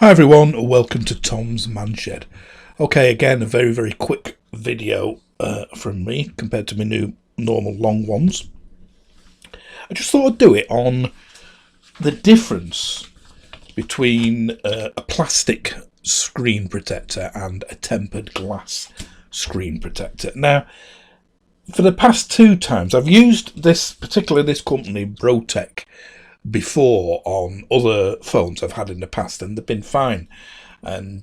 Hi everyone, welcome to Tom's Manshed. Okay, again, a very quick video from me compared to my new normal long ones. I just thought I'd do it on the difference between a plastic screen protector and a tempered glass screen protector. Now, for the past two times, I've used this company, Brotec, before on other phones I've had in the past, and they've been fine. And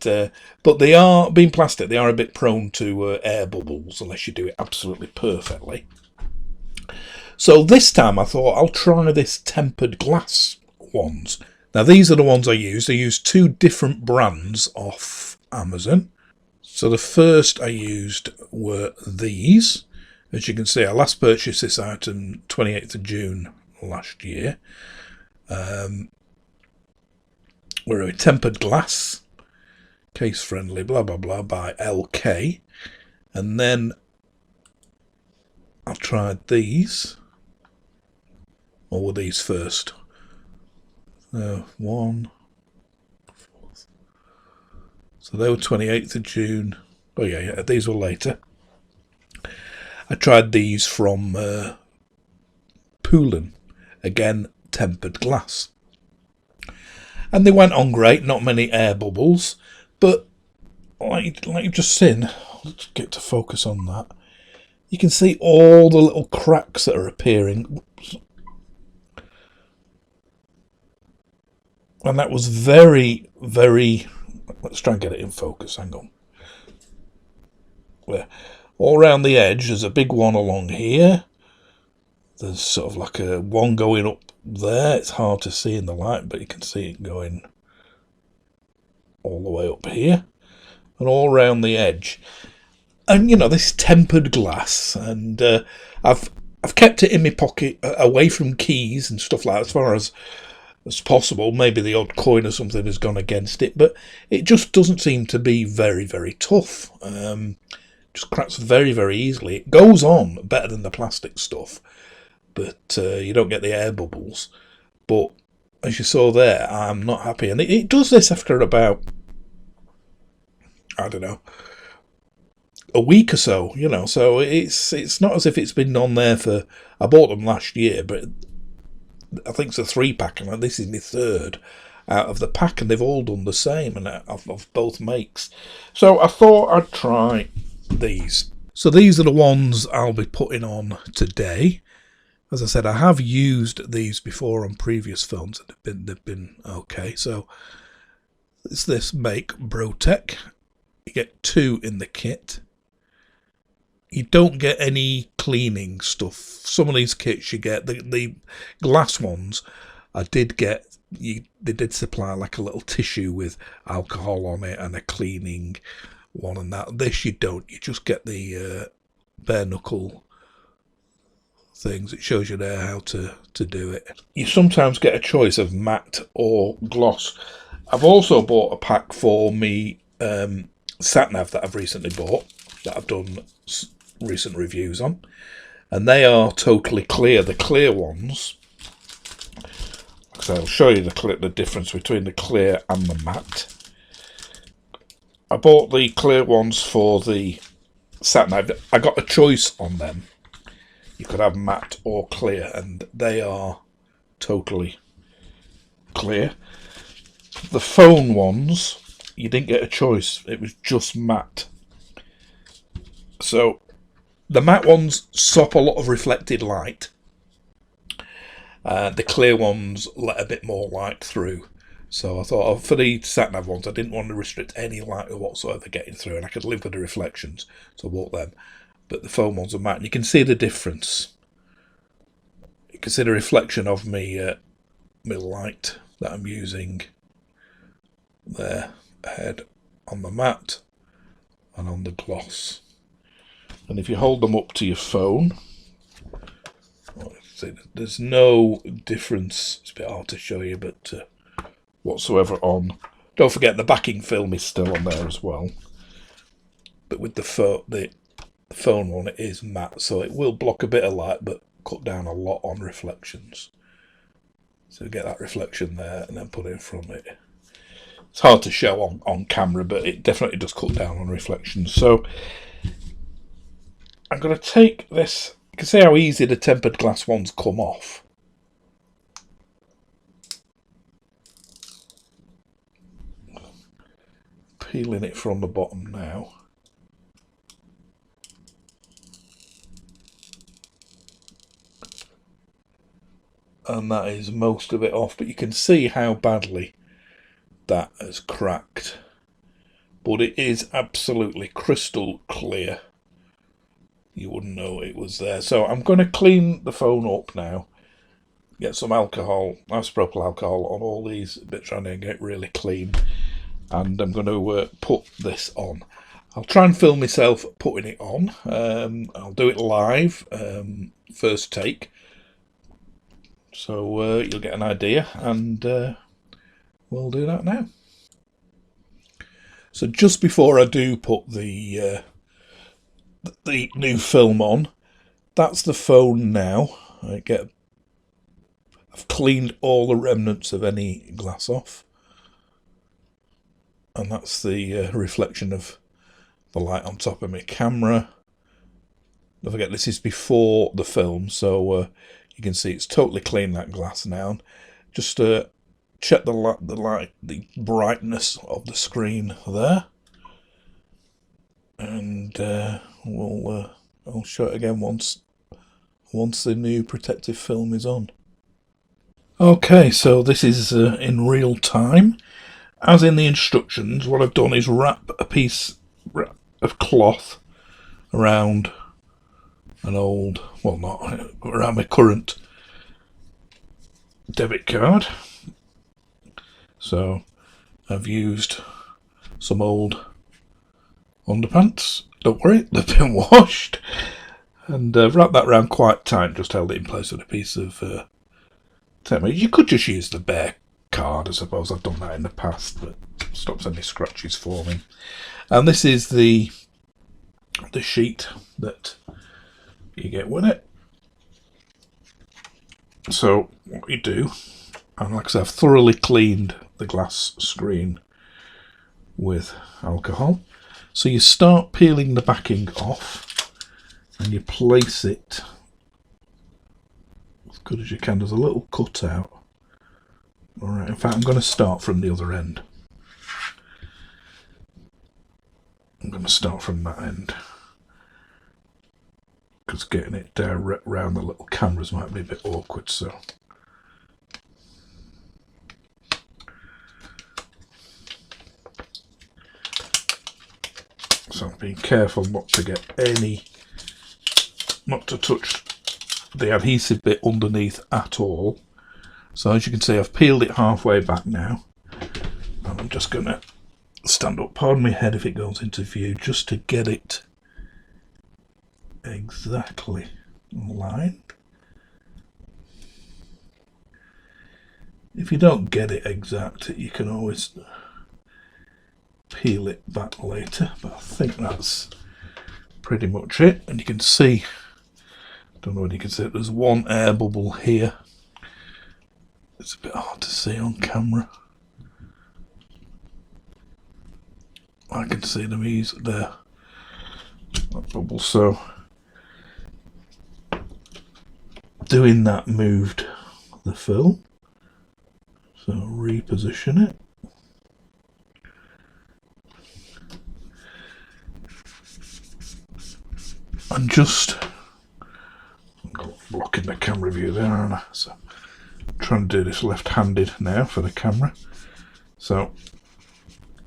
but they are, being plastic, they are a bit prone to air bubbles unless you do it absolutely perfectly. So this time I thought I'll try this tempered glass ones. Now these are the ones I used. I used two different brands off Amazon. So the first I used were these. As you can see, I last purchased this item 28th of June last year. We're a tempered glass, case friendly, blah blah blah, by LK. And then I tried these. Or were these first? One. So they were 28th of June. Oh yeah, these were later. I tried these from Poulin, again tempered glass, and they went on great. Not many air bubbles, but like you've just seen, let's get to focus on that. You can see all the little cracks that are appearing. And that was very, let's try and get it in focus, hang on. Yeah. All around the edge, there's a big one along here. There's sort of like a one going up there. It's hard to see in the light, but you can see it going all the way up here. And all around the edge. And, you know, this tempered glass. And I've kept it in my pocket, away from keys and stuff like that, as far as possible. Maybe the odd coin or something has gone against it, but it just doesn't seem to be very tough. Just cracks very easily. It goes on better than the plastic stuff, but you don't get the air bubbles. But as you saw there, I'm not happy. And it does this after about, I don't know, a week or so, you know. So it's not as if it's been on there for, I bought them last year, but I think it's a 3-pack, and this is my third out of the pack, and they've all done the same, and of both makes. So I thought I'd try these. So these are the ones I'll be putting on today. As I said, I have used these before on previous phones, and they've been okay. So it's this make, Brotec. You get two in the kit. You don't get any cleaning stuff. Some of these kits you get, the glass ones, I did get, they did supply like a little tissue with alcohol on it and a cleaning one and that. This you don't. You just get the bare knuckle things. It shows you there how to do it. You sometimes get a choice of matte or gloss. I've also bought a pack for me sat-nav that I've recently bought, that I've done recent reviews on, and they are totally clear. The clear ones, so I'll show you the difference between the clear and the matte. I bought the clear ones for the sat-nav. I got a choice on them. You could have matte or clear, and they are totally clear. The phone ones, you didn't get a choice. It was just matte. So the matte ones sop a lot of reflected light. The clear ones let a bit more light through. So I thought, for the sat-nav ones, I didn't want to restrict any light whatsoever getting through, and I could live with the reflections, so I bought them. But the foam ones are matte, and you can see the difference. You can see the reflection of my light that I'm using there ahead on the matte and on the gloss. And if you hold them up to your phone, there's no difference. It's a bit hard to show you, but whatsoever on. Don't forget the backing film is still on there as well. But with the phone one, it is matte, so it will block a bit of light, but cut down a lot on reflections. So get that reflection there, and then put it in front of it. It's hard to show on camera, but it definitely does cut down on reflections. So I'm going to take this. You can see how easy the tempered glass ones come off. Peeling it from the bottom now. And that is most of it off, but you can see how badly that has cracked. But it is absolutely crystal clear. You wouldn't know it was there. So I'm going to clean the phone up now. Get some alcohol, isopropyl alcohol on all these bits around here and get it really clean. And I'm going to put this on. I'll try and film myself putting it on. I'll do it live, first take. So you'll get an idea, and we'll do that now. So just before I do put the new film on, that's the phone now. I've cleaned all the remnants of any glass off, and that's the reflection of the light on top of my camera. Don't forget, this is before the film, so you can see it's totally clean, that glass now. Just check the light, the brightness of the screen there, and I'll show it again once the new protective film is on. Okay, so this is in real time. As in the instructions, what I've done is wrap a piece of cloth around an old, well, not around my current debit card. So I've used some old underpants. Don't worry, they've been washed. And I've wrapped that around quite tight, just held it in place with a piece of tape. You could just use the bare card, I suppose. I've done that in the past, but it stops any scratches forming. And this is the sheet that you get with it. So what you do, and like I said, I've thoroughly cleaned the glass screen with alcohol. So you start peeling the backing off and you place it as good as you can. There's a little cutout. Alright, in fact I'm going to start from the other end. I'm going to start from that end, because getting it down around the little cameras might be a bit awkward. So I'm being careful not to touch the adhesive bit underneath at all. So as you can see, I've peeled it halfway back now, and I'm just going to stand up, pardon my head if it goes into view, just to get it exactly aligned. If you don't get it exact, you can always peel it back later, but I think that's pretty much it. And you can see, don't know whether you can see it, there's one air bubble here. It's a bit hard to see on camera. I can see them easily there, that bubble. So doing that moved the film, so reposition it. And just blocking the camera view there, aren't I? So I'm trying to do this left-handed now for the camera. So,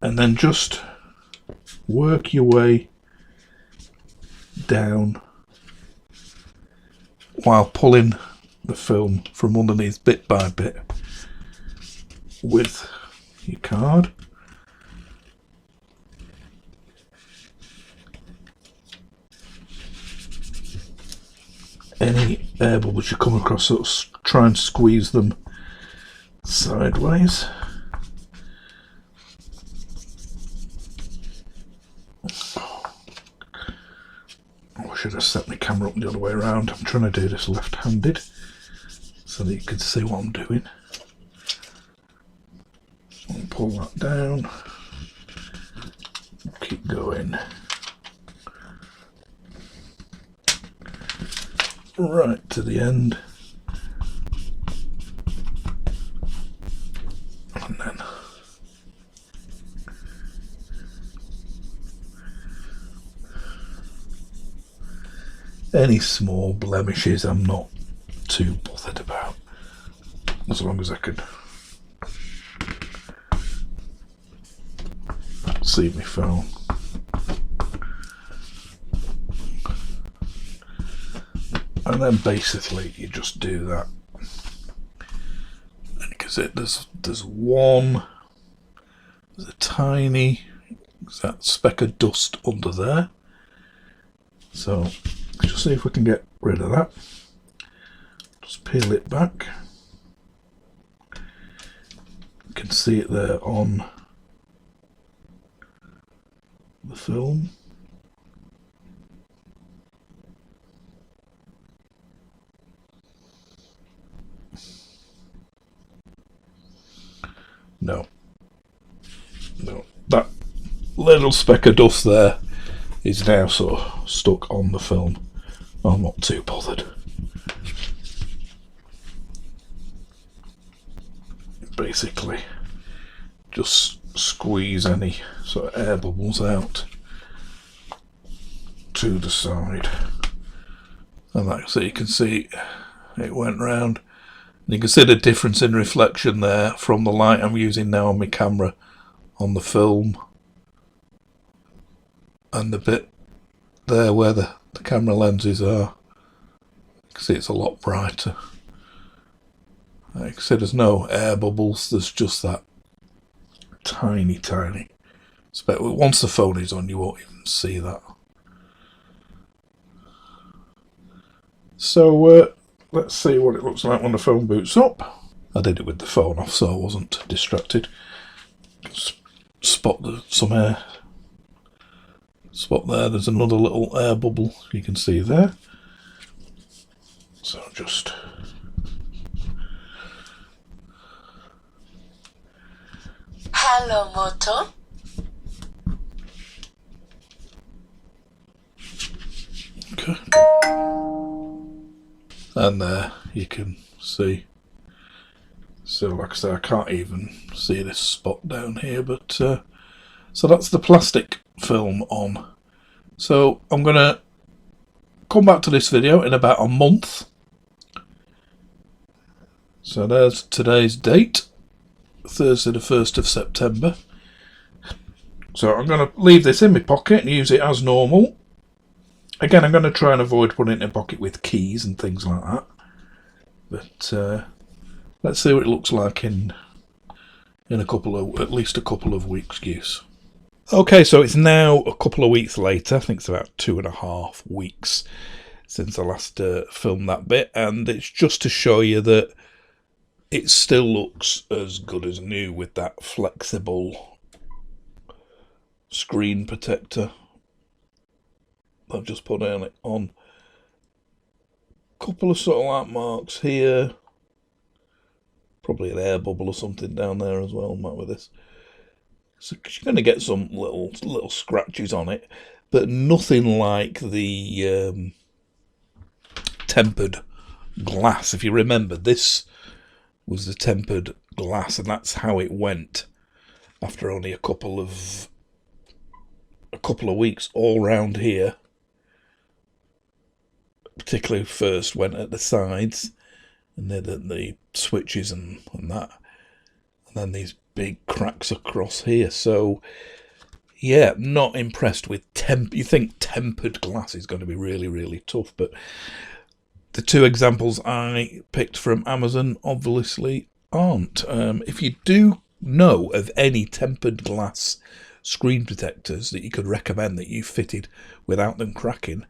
and then just work your way down while pulling the film from underneath bit by bit with your card. Any air bubbles you come across, sort of try and squeeze them sideways. I should have set my camera up the other way around. I'm trying to do this left-handed so that you can see what I'm doing. I'll pull pull that down, keep going. Right to the end. And then any small blemishes I'm not too bothered about, as long as I can see my phone. And then basically you just do that. And you can see there's a tiny that speck of dust under there. So just see if we can get rid of that. Just peel it back. You can see it there on the film. No, that little speck of dust there is now sort of stuck on the film. I'm not too bothered. Basically, just squeeze any sort of air bubbles out to the side, and like so you can see it went round. You can see the difference in reflection there from the light I'm using now on my camera on the film, and the bit there where the camera lenses are. You can see it's a lot brighter. Like I said, there's no air bubbles, there's just that tiny speck. Once the phone is on, you won't even see that. So let's see what it looks like when the phone boots up. I did it with the phone off, so I wasn't distracted. Spot some air. Spot there, there's another little air bubble you can see there. So just Hello, Moto. okay. And there you can see. So like I say, I can't even see this spot down here, but so that's the plastic film on. So I'm gonna come back to this video in about a month. So there's today's date, Thursday the 1st of September. So I'm going to leave this in my pocket and use it as normal. Again, I'm going to try and avoid putting it in a pocket with keys and things like that. But let's see what it looks like in at least a couple of weeks' use. Okay, so it's now a couple of weeks later. I think it's about 2.5 weeks since I last filmed that bit, and it's just to show you that it still looks as good as new with that flexible screen protector. I've just put on a couple of sort of light marks here. Probably an air bubble or something down there as well, with this. So you're going to get some little scratches on it, but nothing like the tempered glass. If you remember, this was the tempered glass, and that's how it went after only a couple of weeks all round here. Particularly first went at the sides and the switches and that, and then these big cracks across here. So yeah, not impressed with you think tempered glass is going to be really, really tough, but the two examples I picked from Amazon obviously aren't. If you do know of any tempered glass screen protectors that you could recommend that you fitted without them cracking,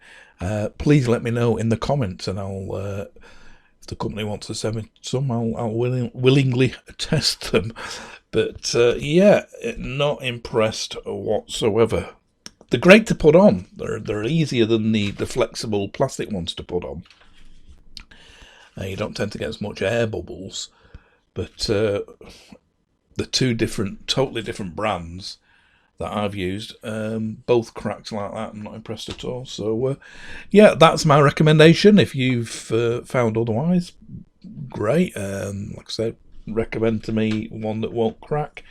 please let me know in the comments, and I'll if the company wants to send me some, I'll willingly test them. But yeah, not impressed whatsoever. They're great to put on. They're easier than the flexible plastic ones to put on. You don't tend to get as much air bubbles, but the two totally different brands that I've used, both cracked like that. I'm not impressed at all. So, yeah, that's my recommendation. If you've found otherwise, great. Like I said, recommend to me one that won't crack.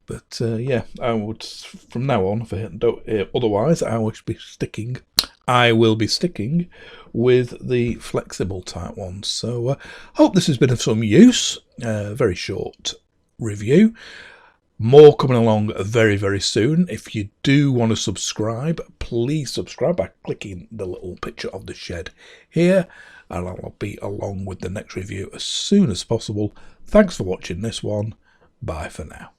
But yeah, I would from now on, if I don't otherwise, I will be sticking. I will be sticking with the flexible type ones. So, hope this has been of some use. Very short review. More coming along very, very soon. If you do want to subscribe, please subscribe by clicking the little picture of the shed here, and I'll be along with the next review as soon as possible. Thanks for watching this one. Bye for now.